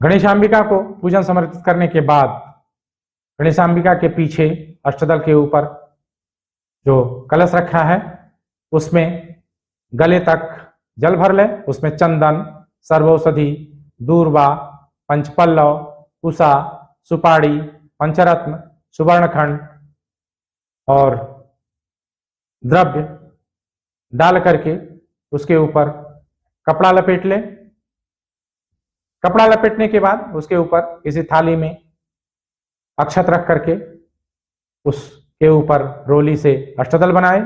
गणेशांबिका को पूजन समर्पित करने के बाद गणेशांबिका के पीछे अष्टदल के ऊपर जो कलश रखा है उसमें गले तक जल भर ले, उसमें चंदन, सर्वौषधि, दूर्वा, पंचपल्लव, कुसा, सुपाड़ी, पंचरत्न, सुवर्णखंड और द्रव्य डाल करके उसके ऊपर कपड़ा लपेट ले। कपड़ा लपेटने के बाद उसके ऊपर किसी थाली में अक्षत रख करके उसके ऊपर रोली से अष्टदल बनाए।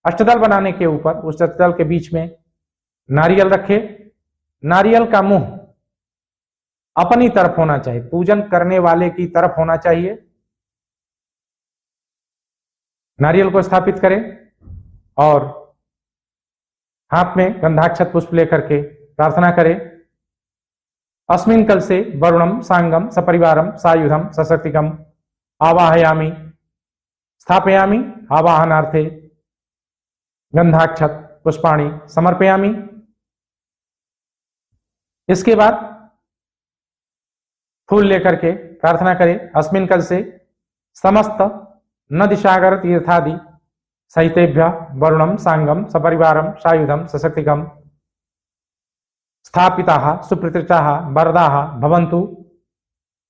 अष्टदल बनाने के ऊपर उस अष्टदल के बीच में नारियल रखे। नारियल का मुंह अपनी तरफ होना चाहिए, पूजन करने वाले की तरफ होना चाहिए। नारियल को स्थापित करें और हाथ में गंधाक्षत पुष्प लेकर के प्रार्थना करें। अस्मिन् कलशे वरुणम सांगम सपरिवारम सायुधम सशक्तिकम आवाहयामि स्थापयामि आवाहनार्थे गंधाक्षत पुष्पाणि समर्पयामि। इसके बाद फूल लेकर के प्रार्थना करें। अस्मिन् कलशे समस्त नदी सागर तीर्थादि सहितेभ्य वरुणम सांगम सपरिवारम सायुधम सशक्तिकम स्थापिताः सुप्रतिष्ठाः वरदाः भवन्तु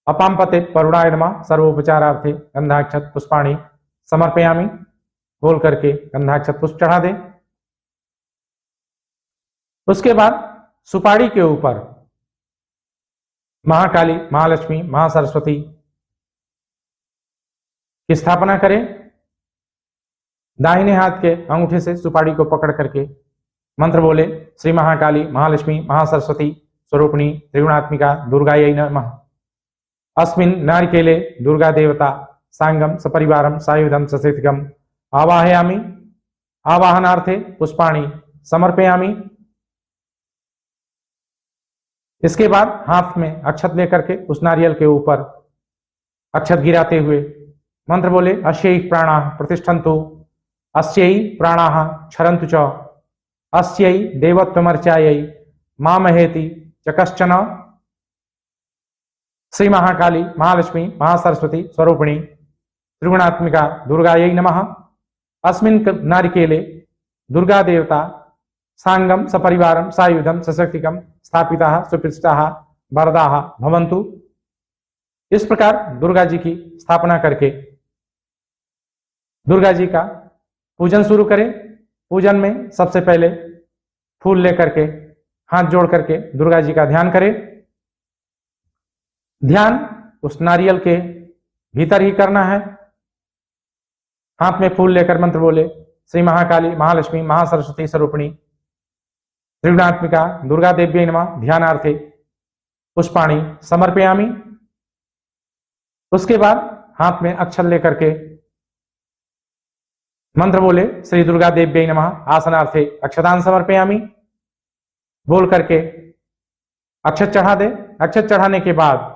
अपाम्पते वरुणाय नमः सर्वोपचारार्थे गंधाक्षत पुष्पाणि समर्पयामि। बोल करके गंधाक्षत पुष्प चढ़ा दे। उसके बाद सुपाड़ी के ऊपर महाकाली, महालक्ष्मी, महासरस्वती की स्थापना करें। दाहिने हाथ के अंगूठे से सुपाड़ी को पकड़ करके मंत्र बोले, श्री महाकाली, महालक्ष्मी, महासरस्वती स्वरूपिणी त्रिगुणात्मिका दुर्गायै नमः। अस्मिन् नारिकेले दुर्गा देवता सांगम सपरिवारम सायुधम सशक्तिकम आवाहयामि आवाहनार्थे पुष्पाणि समर्पयामि। इसके बाद हाथ में अक्षत लेकर के उस नारियल के ऊपर अक्षत गिराते हुए मंत्र बोले, अस्यै प्राणाः प्रतिष्ठन्तु अस्यै प्राणाः क्षरन्तु च अस्यै देवत्वमर्चायै मामहेति च कश्चन। श्री महाकाली, महालक्ष्मी, महासरस्वती स्वरूपिणी त्रिगुणात्मिका दुर्गायै नमः। अस्मिन् नारिकेले दुर्गा देवता सांगम सपरिवारम सायुधम सशक्तिकम स्थापिताः सुप्रतिष्ठाः वरदाः भवन्तु। इस प्रकार दुर्गा जी की स्थापना करके दुर्गा जी का पूजन शुरू करें। पूजन में सबसे पहले फूल लेकर के हाथ जोड़ करके दुर्गा जी का ध्यान करें। ध्यान उस नारियल के भीतर ही करना है। हाथ में फूल लेकर मंत्र बोले, श्री महाकाली, महालक्ष्मी, महासरस्वती स्वरूपिणी त्रिगुणात्मिका दुर्गा देव्यै नमः। ध्यानार्थे पुष्पाणि समर्पयामि। उसके बाद हाथ में अक्षत लेकर के मंत्र बोले, श्री दुर्गा देव्यै नमः। आसनार्थे अक्षतान समर्पयामि। बोल करके अक्षत चढ़ा दे। अक्षत चढ़ाने के बाद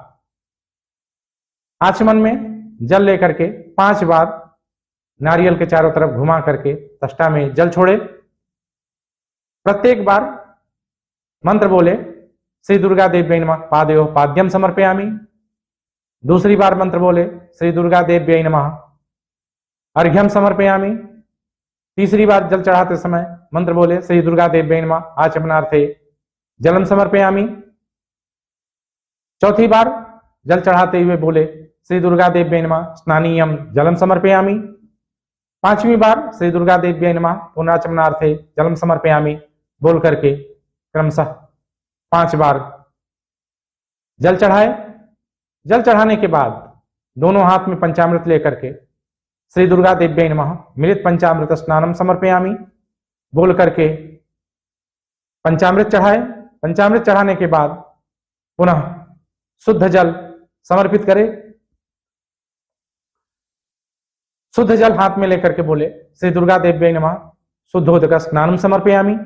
आचमन में जल लेकर के 5 बार नारियल के चारों तरफ घुमा करके तष्टा में जल छोड़े। प्रत्येक बार मंत्र बोले, श्री दुर्गा देव्यै नमः पादयोः पाद्यम समर्पयामि। दूसरी बार मंत्र बोले, श्री दुर्गा देव्यै नमः अर्घ्यम समर्पयामि। तीसरी बार जल चढ़ाते समय मंत्र बोले, श्री दुर्गा देव्यै नमः आचमनार्थे जलम समर्पयामि। चौथी बार जल चढ़ाते हुए बोले, श्री दुर्गा देव्यै नमः स्नानीयम जलम समर्पयामि। 5वीं बार श्री दुर्गा देव्यै नमः पुनराचमनार्थे जलम समर्पयामि। बोल करके क्रमशः 5 बार जल चढ़ाए। जल चढ़ाने के बाद दोनों हाथ में पंचामृत लेकर के श्री दुर्गा देव्यै नमः मिलित पंचामृत स्नानम समर्पयामि। बोल करके पंचामृत चढ़ाए। पंचामृत चढ़ाने के बाद पुनः शुद्ध जल समर्पित करे। शुद्ध जल हाथ में लेकर के बोले, श्री दुर्गा देव्यै नमः शुद्धोदक स्नानम समर्पयामि।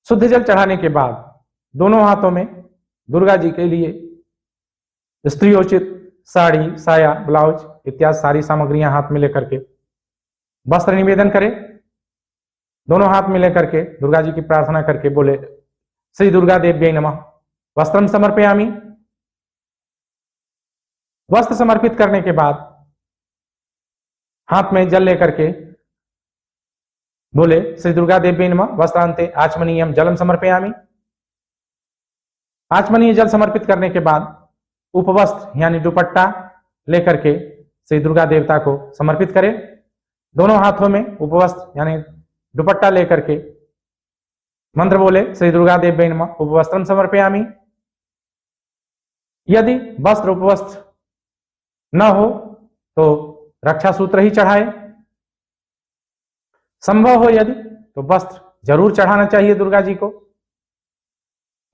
शुद्ध जल चढ़ाने के बाद दोनों हाथों में दुर्गा जी के लिए स्त्रियोचित साड़ी, साया, ब्लाउज इत्यादि सारी सामग्रियां हाथ में लेकर के वस्त्र निवेदन करें। दोनों हाथ में लेकर के दुर्गा जी की प्रार्थना करके बोले, श्री दुर्गा देव्यै नमः। वस्त्रम समर्पयामि। वस्त्र समर्पित करने के बाद हाथ में जल लेकर के बोले श्री दुर्गा देव्यै नमः। वस्त्रांते आचमनीयम जलम समर्पयामि। आचमनीय जल समर्पित करने के बाद उपवस्त्र यानी दुपट्टा लेकर के श्री दुर्गा देवता को समर्पित करें। दोनों हाथों में उपवस्त्र यानी दुपट्टा लेकर के मंत्र बोले श्री दुर्गा देव्यै नमः। उपवस्त्रम समर्पयामि। यदि वस्त्र उपवस्त्र न हो तो रक्षा सूत्र ही चढ़ाए। संभव हो यदि तो वस्त्र जरूर चढ़ाना चाहिए दुर्गा जी को।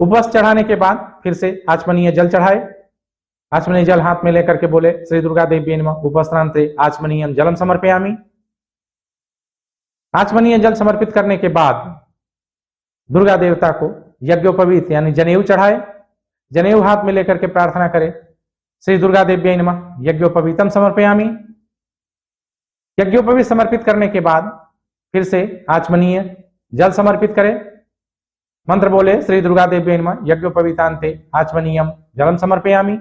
उपवस्त्र चढ़ाने के बाद फिर से आचमनीय जल चढ़ाए। आचमनीय जल हाथ में लेकर के बोले श्री दुर्गा देव्यै नमः। उपवस्त्रांते आचमनीयम जलम समर्पयामि। आचमनीय जल समर्पित करने के बाद दुर्गा देवता को यज्ञोपवीत यानी जनेऊ चढ़ाए। जनेऊ हाथ में लेकर के प्रार्थना करे श्री दुर्गा देव्यै नमः। यज्ञोपवीतम समर्पयामि। यज्ञोपवीत समर्पित करने के बाद फिर से आचमनीय जल समर्पित करे। मंत्र बोले श्री दुर्गा देव्यै नमः। यज्ञोपवीतांते आचमनीयम जलम समर्पयामि।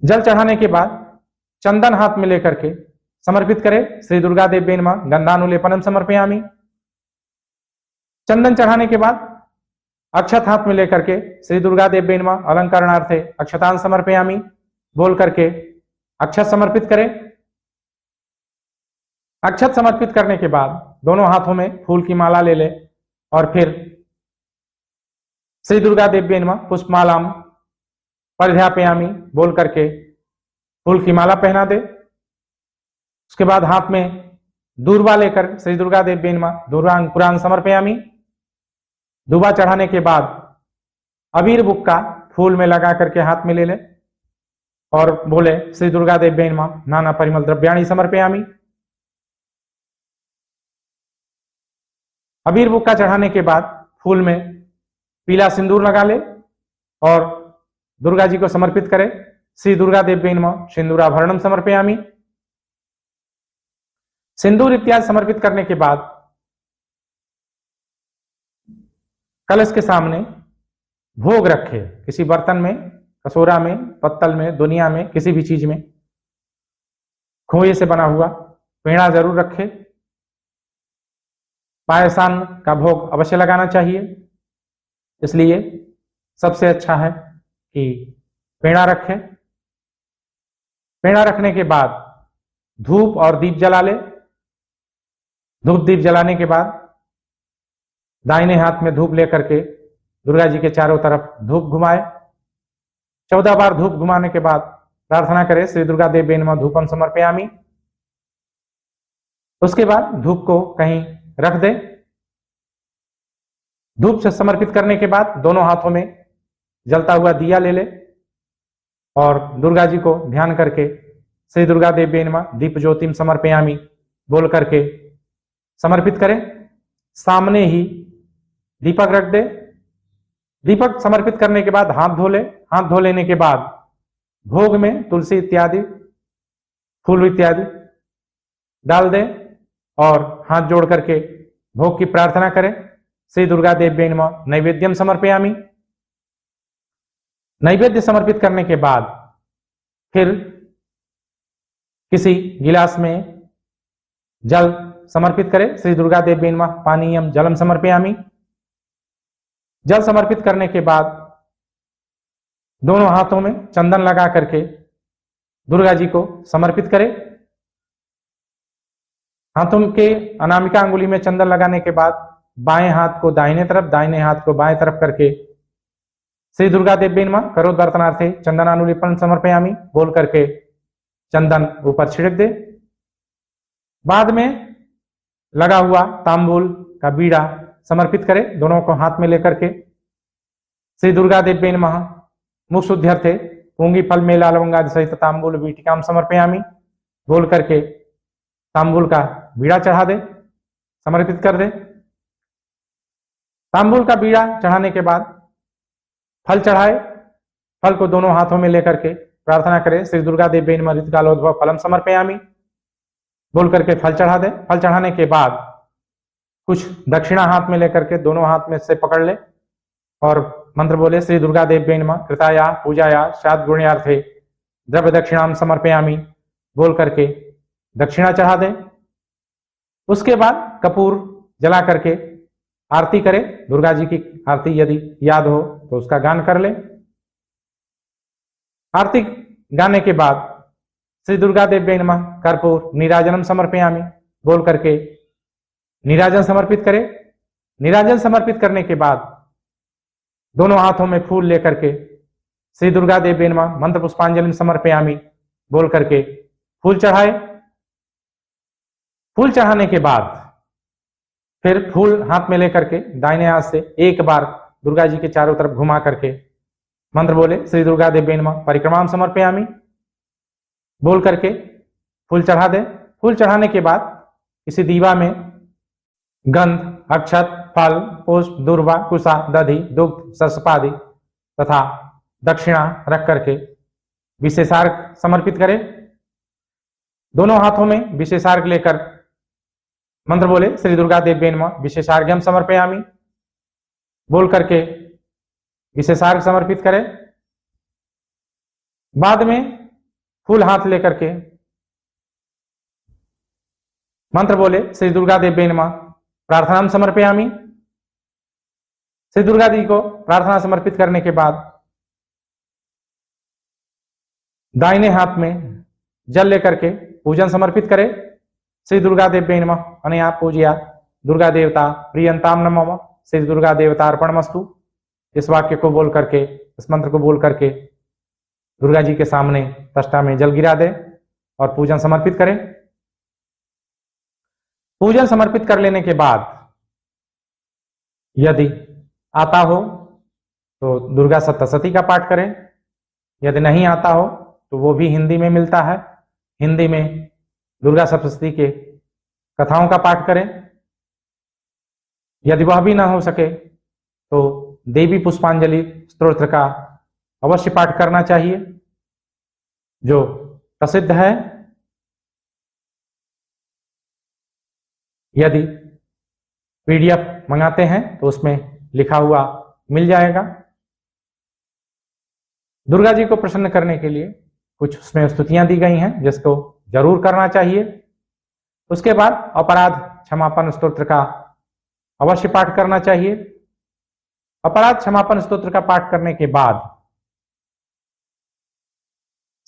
जल चढ़ाने के बाद चंदन हाथ में लेकर के समर्पित करे श्री दुर्गा देव्यै नमः। गंधानुलेपनम समर्पयामि। चंदन चढ़ाने के बाद अक्षत हाथ में लेकर के श्री दुर्गा देव्यै नमः। अलंकरणार्थे अक्षतान समर्पयामि बोल करके अक्षत समर्पित करे। अक्षत समर्पित करने के बाद दोनों हाथों में फूल की माला ले ले और फिर श्री दुर्गा देव्यै नमः। पुष्पमालाम परिधापयामि बोल करके फूल की माला पहना दे। उसके बाद हाथ में दूर्वा लेकर श्री दुर्गा देव्यै नमः। दूर्वांकुरान समर्पयामि। दूबा चढ़ाने के बाद अबीर बुक्का फूल में लगा करके हाथ में ले ले और बोले श्री दुर्गा देव्यै नमः। नाना परिमल द्रव्याणि समर्पयामि। अबीर बुक्का चढ़ाने के बाद फूल में पीला सिंदूर लगा ले और दुर्गा जी को समर्पित करे श्री दुर्गा देव्यै नमः। सिंदूराभरणम समर्पयामि। सिंदूर इत्यादि समर्पित करने के बाद कलश के सामने भोग रखे किसी बर्तन में, कटोरा में, पत्तल में, दुनिया में, किसी भी चीज में। खोए से बना हुआ पेड़ा जरूर रखे। पायसान का भोग अवश्य लगाना चाहिए, इसलिए सबसे अच्छा है कि पेड़ा रखे। पेड़ा रखने के बाद धूप और दीप जला ले। धूप दीप जलाने के बाद दाहिने हाथ में धूप लेकर के दुर्गा जी के चारों तरफ धूप घुमाए। 14 बार धूप घुमाने के बाद प्रार्थना करे श्री दुर्गा देव्यै नमः। धूपम समर्पयामि। उसके बाद धूप को कहीं रख दे। धूप से समर्पित करने के बाद दोनों हाथों में जलता हुआ दिया ले ले और दुर्गा जी को ध्यान करके श्री दुर्गा देव्यै नमः। दीप ज्योतिम समर्पयामि बोल करके समर्पित करें। सामने ही दीपक रख दे। दीपक समर्पित करने के बाद हाथ धो ले। हाथ धो लेने के बाद भोग में तुलसी इत्यादि, फूल इत्यादि डाल दे और हाथ जोड़ करके भोग की प्रार्थना करें श्री दुर्गा देव्यै नमः। नैवेद्यम समर्पयामि। नैवेद्य समर्पित करने के बाद फिर किसी गिलास में जल समर्पित करें श्री दुर्गा देव्यै नमः। पानीयम जलम समर्पयामि। जल समर्पित करने के बाद दोनों हाथों में चंदन लगा करके दुर्गा जी को समर्पित करें। हाथों के अनामिका अंगुली में चंदन लगाने के बाद बाएं हाथ को दाहिने तरफ, दाहिने हाथ को बाएं तरफ करके श्री दुर्गा देव्यै नमः। करोत दर्शनार्थे चंदनानुलेपन समर्पयामि बोल करके चंदन ऊपर छिड़क दे। बाद में लगा हुआ तांबूल का बीड़ा समर्पित करे। दोनों को हाथ में लेकर के श्री दुर्गा देव्यै नमः। मुख शुद्ध्यर्थे पूंगी फल मेला लवंगादि सहित तांबूल वीटिकाम समर्पयामि बोल करके तांबूल का बीड़ा चढ़ा दे, समर्पित कर दे। तांबूल का बीड़ा चढ़ाने के बाद फल चढ़ाए। फल को दोनों हाथों में लेकर के प्रार्थना करे श्री दुर्गा देव्यै नमः। ऋतुकालोद्भव फलम समर्पयामि बोल करके फल चढ़ा दे। फल चढ़ाने के बाद कुछ दक्षिणा हाथ में लेकर के दोनों हाथ में से पकड़ ले और मंत्र बोले, श्री दुर्गा देव्यै नमः कृताया पूजाया शाद्गुण्यार्थे द्रव्य दक्षिणाम समर्पयामि बोल करके दक्षिणा चढ़ा दे। उसके बाद कपूर जला करके आरती करे। दुर्गा जी की आरती यदि याद हो तो उसका गान कर ले। आरती गाने के बाद श्री दुर्गा देव्यै नमः कर्पूर नीराजनम समर्पयामि बोल करके नीराजन समर्पित करे। नीराजन समर्पित करने के बाद दोनों हाथों में फूल लेकर के श्री दुर्गा देव्यै नमः मंत्र पुष्पांजलि समर्पयामि बोल करके फूल चढ़ाए। फूल चढ़ाने के बाद फिर फूल हाथ में लेकर के दाहिने हाथ से एक बार दुर्गा जी के चारों तरफ घुमा करके मंत्र बोले, श्री दुर्गा देव्यै नमः परिक्रमाम समर्पयामि बोल करके फूल चढ़ा दे। फूल चढ़ाने के बाद किसी दीवा में गंध, अक्षत, फल, पुष्प, दूर्वा, कुशा, दधि, दुग्ध, सरसपादि तथा दक्षिणा रख करके विशेषार्घ समर्पित करे। दोनों हाथों में विशेषार्घ लेकर मंत्र बोले, श्री दुर्गा देव्यै नमः विशेषार्घ्यम समर्पयामि बोल करके विशेषार्घ समर्पित करे। बाद में फूल हाथ लेकर के मंत्र बोले, श्री दुर्गा देव्यै नमः प्रार्थना समर्पयामि। श्री दुर्गा जी को प्रार्थना समर्पित करने के बाद दाहिने हाथ में जल लेकर के पूजन समर्पित करे। श्री दुर्गा देव्यै नमः अनया पूजया दुर्गा देवता प्रियंताम नमः श्री दुर्गा देवता अर्पणमस्तु। इस वाक्य को बोल करके, इस मंत्र को बोल करके दुर्गा जी के सामने तष्टा में जल गिरा दे और पूजन समर्पित करे। पूजन समर्पित कर लेने के बाद यदि आता हो तो दुर्गा सप्तशती का पाठ करें। यदि नहीं आता हो तो वो भी हिंदी में मिलता है। हिंदी में दुर्गा सप्तशती के कथाओं का पाठ करें। यदि वह भी ना हो सके तो देवी पुष्पांजलि स्तोत्र का अवश्य पाठ करना चाहिए, जो प्रसिद्ध है। यदि पीडीएफ मंगाते हैं तो उसमें लिखा हुआ मिल जाएगा। दुर्गा जी को प्रसन्न करने के लिए कुछ उसमें स्तुतियां दी गई हैं जिसको जरूर करना चाहिए। उसके बाद अपराध क्षमापन स्तोत्र का अवश्य पाठ करना चाहिए। अपराध क्षमापन स्तोत्र का पाठ करने के बाद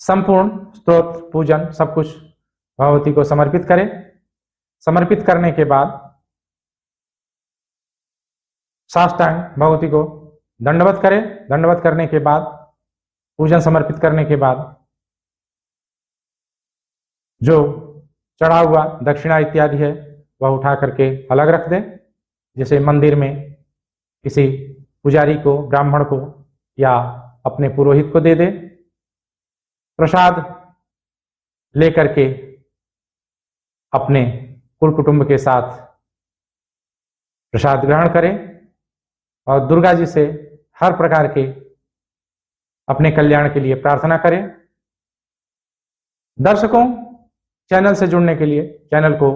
संपूर्ण स्तोत्र पूजन सब कुछ भगवती को समर्पित करें। समर्पित करने के बाद साष्टांग भगवती को दंडवत करें। दंडवत करने के बाद पूजन समर्पित करने के बाद जो चढ़ा हुआ दक्षिणा इत्यादि है वह उठा करके अलग रख दें। जैसे मंदिर में किसी पुजारी को, ब्राह्मण को या अपने पुरोहित को दे दे। प्रसाद लेकर के अपने कुल कुटुंब के साथ प्रसाद ग्रहण करें और दुर्गा जी से हर प्रकार के अपने कल्याण के लिए प्रार्थना करें। दर्शकों, चैनल से जुड़ने के लिए चैनल को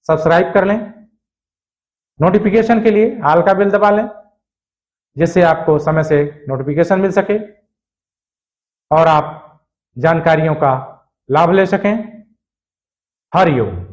सब्सक्राइब कर लें। नोटिफिकेशन के लिए ऑल का बेल दबा लें जिससे आपको समय से नोटिफिकेशन मिल सके और आप जानकारियों का लाभ ले सकें। हरिओम।